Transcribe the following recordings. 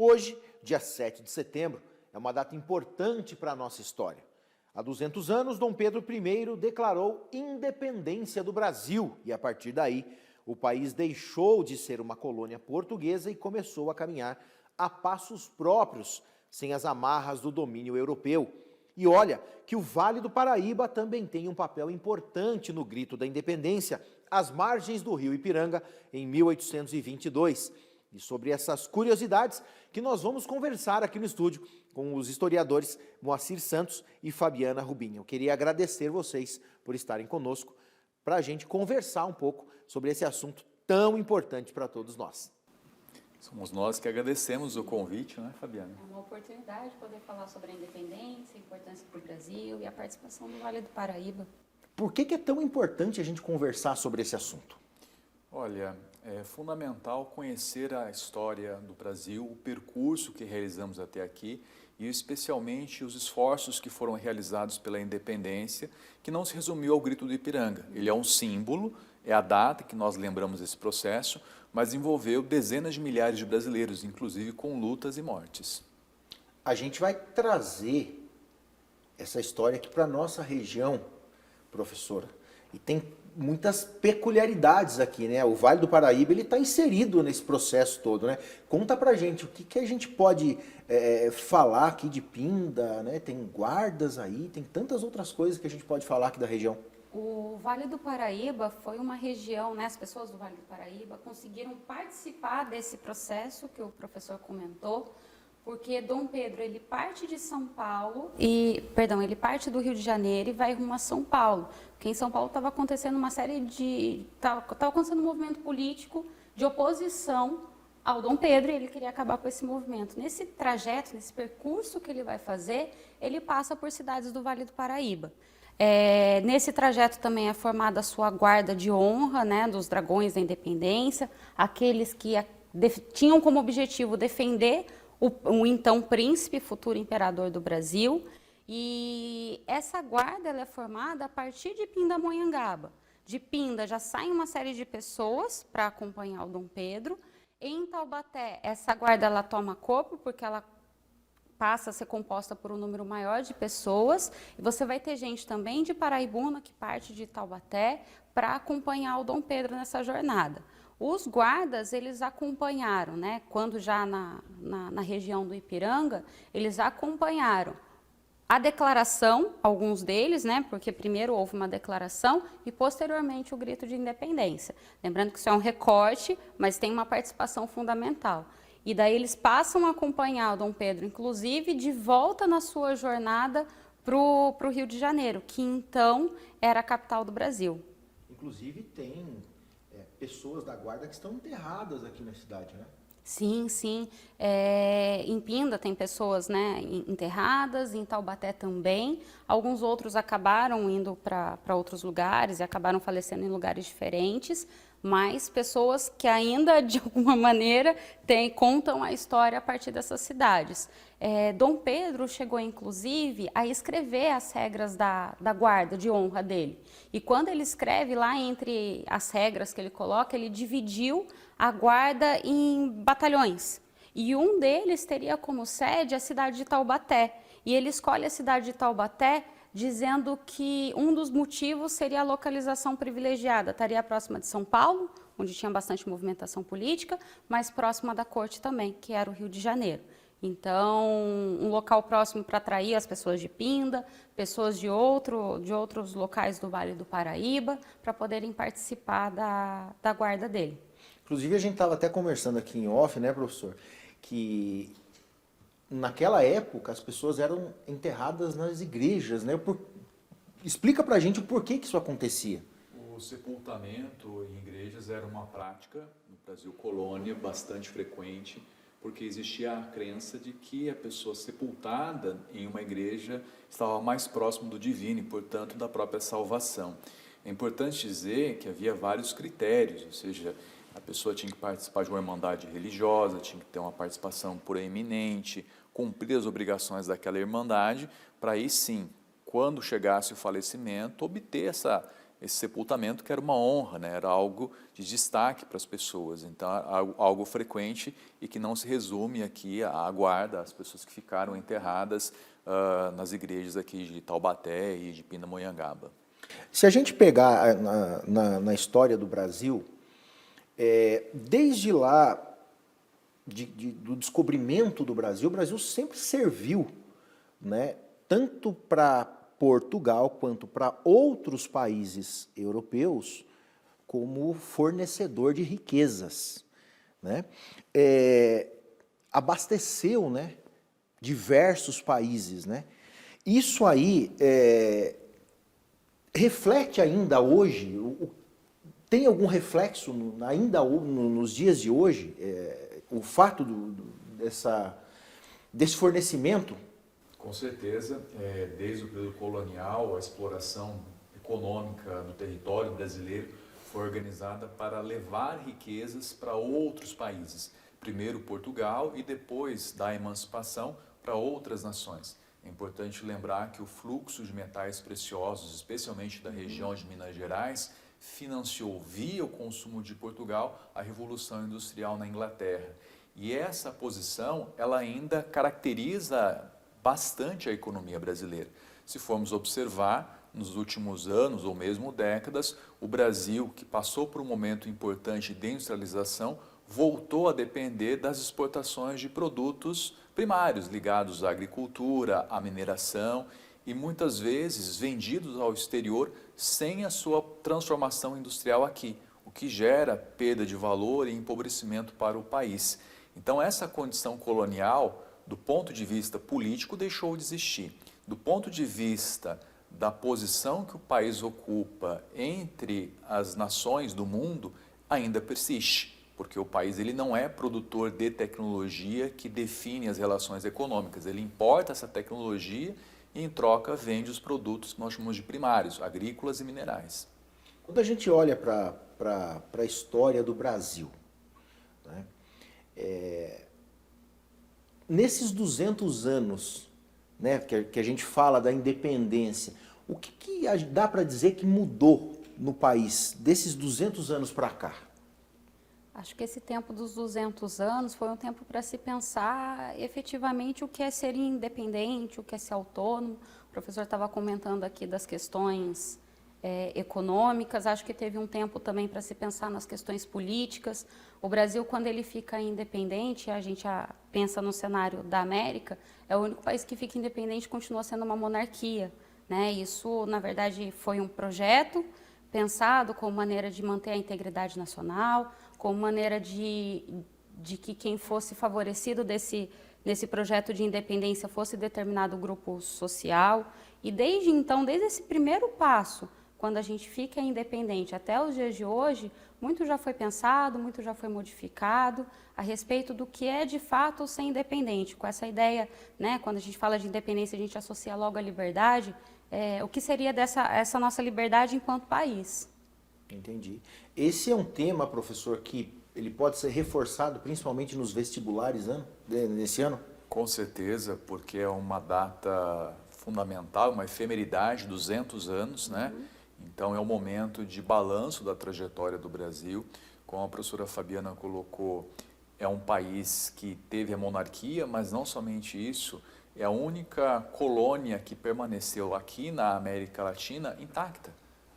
Hoje, dia 7 de setembro, é uma data importante para a nossa história. Há 200 anos, Dom Pedro I declarou independência do Brasil e, a partir daí, o país deixou de ser uma colônia portuguesa e começou a caminhar a passos próprios, sem as amarras do domínio europeu. E olha que o Vale do Paraíba também tem um papel importante no grito da independência, às margens do rio Ipiranga, em 1822. E sobre essas curiosidades que nós vamos conversar aqui no estúdio com os historiadores Moacir Santos e Fabiana Rubinho. Eu queria agradecer vocês por estarem conosco para a gente conversar um pouco sobre esse assunto tão importante para todos nós. Somos nós que agradecemos o convite, né, Fabiana? É uma oportunidade de poder falar sobre a independência, a importância para o Brasil e a participação do Vale do Paraíba. Por que é tão importante a gente conversar sobre esse assunto? Olha, é fundamental conhecer a história do Brasil, o percurso que realizamos até aqui e especialmente os esforços que foram realizados pela independência, que não se resumiu ao Grito do Ipiranga. Ele é um símbolo, é a data que nós lembramos desse processo, mas envolveu dezenas de milhares de brasileiros, inclusive com lutas e mortes. A gente vai trazer essa história aqui para a nossa região, professora, e tem muitas peculiaridades aqui, né? O Vale do Paraíba, ele está inserido nesse processo todo, né? Conta pra gente, o que a gente pode falar aqui de Pinda, né? Tem guardas aí, tem tantas outras coisas que a gente pode falar aqui da região. O Vale do Paraíba foi uma região, né, as pessoas do Vale do Paraíba conseguiram participar desse processo que o professor comentou, porque Dom Pedro, ele parte de São Paulo, ele parte do Rio de Janeiro e vai rumo a São Paulo, porque em São Paulo estava acontecendo estava acontecendo um movimento político de oposição ao Dom Pedro e ele queria acabar com esse movimento. Nesse trajeto, nesse percurso que ele vai fazer, ele passa por cidades do Vale do Paraíba. Nesse trajeto também é formada a sua guarda de honra, né, dos dragões da independência, aqueles que tinham como objetivo defender o então príncipe, futuro imperador do Brasil, e essa guarda ela é formada a partir de Pindamonhangaba. De Pinda já sai uma série de pessoas para acompanhar o Dom Pedro. Em Taubaté, essa guarda ela toma corpo porque ela passa a ser composta por um número maior de pessoas. E você vai ter gente também de Paraibuna que parte de Taubaté para acompanhar o Dom Pedro nessa jornada. Os guardas, eles acompanharam, né, quando já na região do Ipiranga, eles acompanharam a declaração, alguns deles, né, porque primeiro houve uma declaração e posteriormente o grito de independência. Lembrando que isso é um recorte, mas tem uma participação fundamental. E daí eles passam a acompanhar o Dom Pedro, inclusive de volta na sua jornada para o Rio de Janeiro, que então era a capital do Brasil. Inclusive tem pessoas da guarda que estão enterradas aqui na cidade, né? Sim, sim. Em Pinda tem pessoas, né, enterradas, em Taubaté também. Alguns outros acabaram indo para outros lugares e acabaram falecendo em lugares diferentes, mas pessoas que ainda, de alguma maneira, contam a história a partir dessas cidades. Dom Pedro chegou, inclusive, a escrever as regras da guarda de honra dele. E quando ele escreve, lá entre as regras que ele coloca, ele dividiu a guarda em batalhões. E um deles teria como sede a cidade de Taubaté. E ele escolhe a cidade de Taubaté dizendo que um dos motivos seria a localização privilegiada. Estaria próxima de São Paulo, onde tinha bastante movimentação política, mas próxima da corte também, que era o Rio de Janeiro. Então, um local próximo para atrair as pessoas de Pinda, pessoas de outros locais do Vale do Paraíba, para poderem participar da guarda dele. Inclusive, a gente estava até conversando aqui em off, né, professor, que naquela época as pessoas eram enterradas nas igrejas, né? Explica pra gente o porquê que isso acontecia. O sepultamento em igrejas era uma prática no Brasil colônia bastante frequente, porque existia a crença de que a pessoa sepultada em uma igreja estava mais próximo do divino e, portanto, da própria salvação. É importante dizer que havia vários critérios, ou seja, a pessoa tinha que participar de uma irmandade religiosa, tinha que ter uma participação proeminente, cumprir as obrigações daquela irmandade, para aí sim, quando chegasse o falecimento, obter esse sepultamento, que era uma honra, né? Era algo de destaque para as pessoas. Então, algo frequente e que não se resume aqui à guarda, às pessoas que ficaram enterradas nas igrejas aqui de Taubaté e de Pindamonhangaba. Se a gente pegar na história do Brasil, desde lá, do descobrimento do Brasil, o Brasil sempre serviu, né, tanto para Portugal quanto para outros países europeus como fornecedor de riquezas, né? Abasteceu, né, diversos países, né? Isso aí reflete ainda hoje, tem algum reflexo ainda nos dias de hoje, o fato desse fornecimento? Com certeza, desde o período colonial, a exploração econômica no território brasileiro foi organizada para levar riquezas para outros países. Primeiro Portugal e depois da emancipação para outras nações. É importante lembrar que o fluxo de metais preciosos, especialmente da região de Minas Gerais, financiou via o consumo de Portugal a Revolução Industrial na Inglaterra. E essa posição, ela ainda caracteriza bastante a economia brasileira. Se formos observar, nos últimos anos ou mesmo décadas, o Brasil, que passou por um momento importante de industrialização, voltou a depender das exportações de produtos primários ligados à agricultura, à mineração e muitas vezes vendidos ao exterior sem a sua transformação industrial aqui, o que gera perda de valor e empobrecimento para o país. Então essa condição colonial, do ponto de vista político, deixou de existir. Do ponto de vista da posição que o país ocupa entre as nações do mundo, ainda persiste, porque o país ele não é produtor de tecnologia que define as relações econômicas. Ele importa essa tecnologia e, em troca, vende os produtos que nós chamamos de primários, agrícolas e minerais. Quando a gente olha para a história do Brasil, né, nesses 200 anos, né, que a gente fala da independência, o que dá para dizer que mudou no país desses 200 anos para cá? Acho que esse tempo dos 200 anos foi um tempo para se pensar efetivamente o que é ser independente, o que é ser autônomo. O professor estava comentando aqui das questões econômicas, acho que teve um tempo também para se pensar nas questões políticas. O Brasil, quando ele fica independente, a gente pensa no cenário da América, é o único país que fica independente e continua sendo uma monarquia, né? Isso, na verdade, foi um projeto pensado como maneira de manter a integridade nacional, como maneira de que quem fosse favorecido nesse projeto de independência fosse determinado grupo social. E desde então, desde esse primeiro passo, quando a gente fica independente até os dias de hoje, muito já foi pensado, muito já foi modificado a respeito do que é de fato ser independente. Com essa ideia, né, quando a gente fala de independência, a gente associa logo a liberdade. O que seria essa nossa liberdade enquanto país? Entendi. Esse é um tema, professor, que ele pode ser reforçado principalmente nos vestibulares nesse ano? Com certeza, porque é uma data fundamental, uma efemeridade, 200 anos, né? Então é um momento de balanço da trajetória do Brasil. Como a professora Fabiana colocou, é um país que teve a monarquia, mas não somente isso, é a única colônia que permaneceu aqui na América Latina intacta.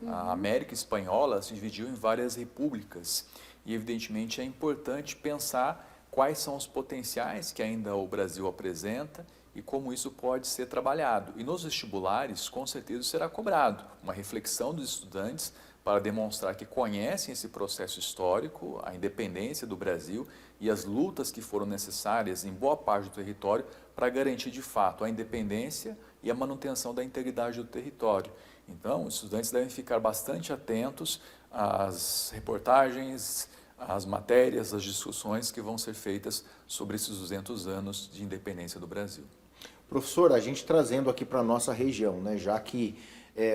A América Espanhola se dividiu em várias repúblicas e, evidentemente, é importante pensar quais são os potenciais que ainda o Brasil apresenta e como isso pode ser trabalhado. E nos vestibulares, com certeza, será cobrado uma reflexão dos estudantes para demonstrar que conhecem esse processo histórico, a independência do Brasil e as lutas que foram necessárias em boa parte do território para garantir, de fato, a independência e a manutenção da integridade do território. Então, os estudantes devem ficar bastante atentos às reportagens, às matérias, às discussões que vão ser feitas sobre esses 200 anos de independência do Brasil. Professor, a gente trazendo aqui para a nossa região, né, já que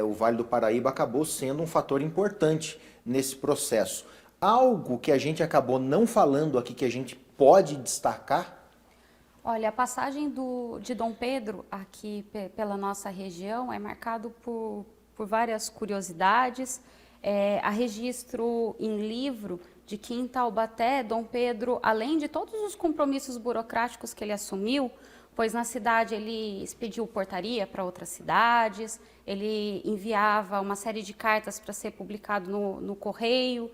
o Vale do Paraíba acabou sendo um fator importante nesse processo. Algo que a gente acabou não falando aqui que a gente pode destacar? Olha, a passagem de Dom Pedro aqui pela nossa região é marcado por por várias curiosidades. Há registro em livro de que em Taubaté, Dom Pedro, além de todos os compromissos burocráticos que ele assumiu, pois na cidade ele expediu portaria para outras cidades, ele enviava uma série de cartas para ser publicado no Correio,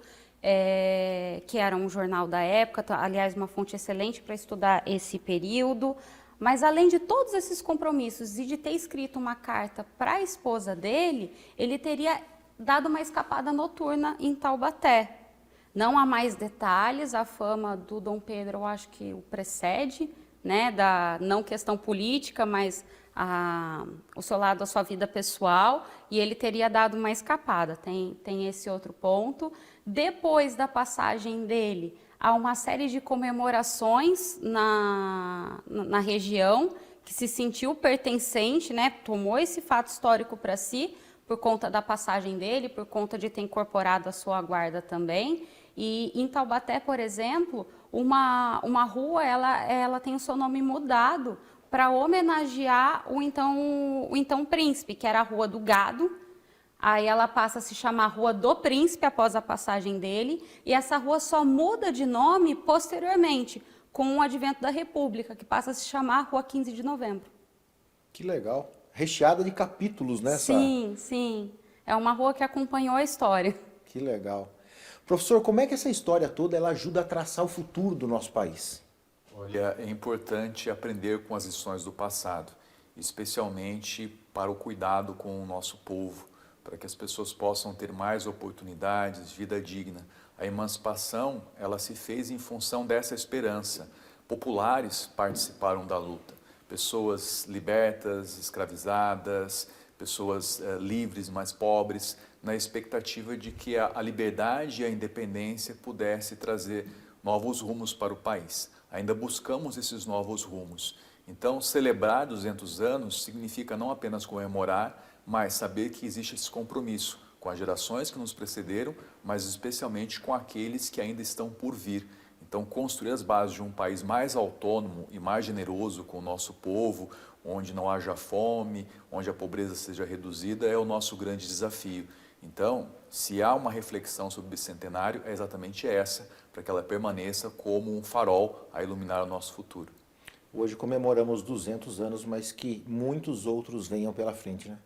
que era um jornal da época, aliás, uma fonte excelente para estudar esse período. Mas, além de todos esses compromissos e de ter escrito uma carta para a esposa dele, ele teria dado uma escapada noturna em Taubaté. Não há mais detalhes, a fama do Dom Pedro, eu acho que o precede, né, da não questão política, mas o seu lado, a sua vida pessoal, e ele teria dado uma escapada, tem esse outro ponto. Depois da passagem dele, há uma série de comemorações na região, que se sentiu pertencente, né, tomou esse fato histórico para si, por conta da passagem dele, por conta de ter incorporado a sua guarda também. E em Taubaté, por exemplo, uma rua ela tem o seu nome mudado para homenagear o então príncipe, que era a Rua do Gado. Aí ela passa a se chamar Rua do Príncipe após a passagem dele, e essa rua só muda de nome posteriormente, com o advento da República, que passa a se chamar Rua 15 de Novembro. Que legal. Recheada de capítulos, né? Sim. É uma rua que acompanhou a história. Que legal. Professor, como é que essa história toda ela ajuda a traçar o futuro do nosso país? Olha, é importante aprender com as lições do passado, especialmente para o cuidado com o nosso povo, para que as pessoas possam ter mais oportunidades, vida digna. A emancipação, ela se fez em função dessa esperança. Populares participaram da luta. Pessoas libertas, escravizadas, pessoas livres, mais pobres, na expectativa de que a liberdade e a independência pudesse trazer novos rumos para o país. Ainda buscamos esses novos rumos. Então, celebrar 200 anos significa não apenas comemorar, mas saber que existe esse compromisso com as gerações que nos precederam, mas especialmente com aqueles que ainda estão por vir. Então, construir as bases de um país mais autônomo e mais generoso com o nosso povo, onde não haja fome, onde a pobreza seja reduzida, é o nosso grande desafio. Então, se há uma reflexão sobre o bicentenário, é exatamente essa, para que ela permaneça como um farol a iluminar o nosso futuro. Hoje comemoramos 200 anos, mas que muitos outros venham pela frente, né?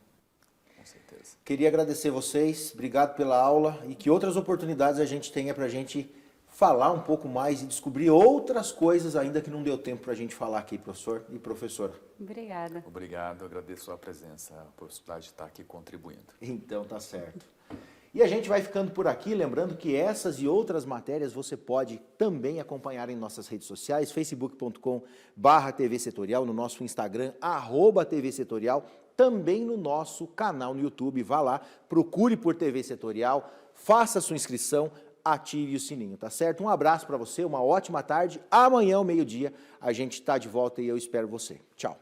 Com certeza. Queria agradecer vocês, obrigado pela aula e que outras oportunidades a gente tenha para a gente falar um pouco mais e descobrir outras coisas ainda que não deu tempo para a gente falar aqui, professor e professora. Obrigada. Obrigado, agradeço a presença, a possibilidade de estar aqui contribuindo. Então tá certo. E a gente vai ficando por aqui, lembrando que essas e outras matérias você pode também acompanhar em nossas redes sociais, facebook.com/TV Setorial, no nosso Instagram, @TV Setorial, também no nosso canal no YouTube. Vá lá, procure por TV Setorial, faça sua inscrição, ative o sininho, tá certo? Um abraço para você, uma ótima tarde. Amanhã ao meio-dia a gente está de volta e eu espero você. Tchau.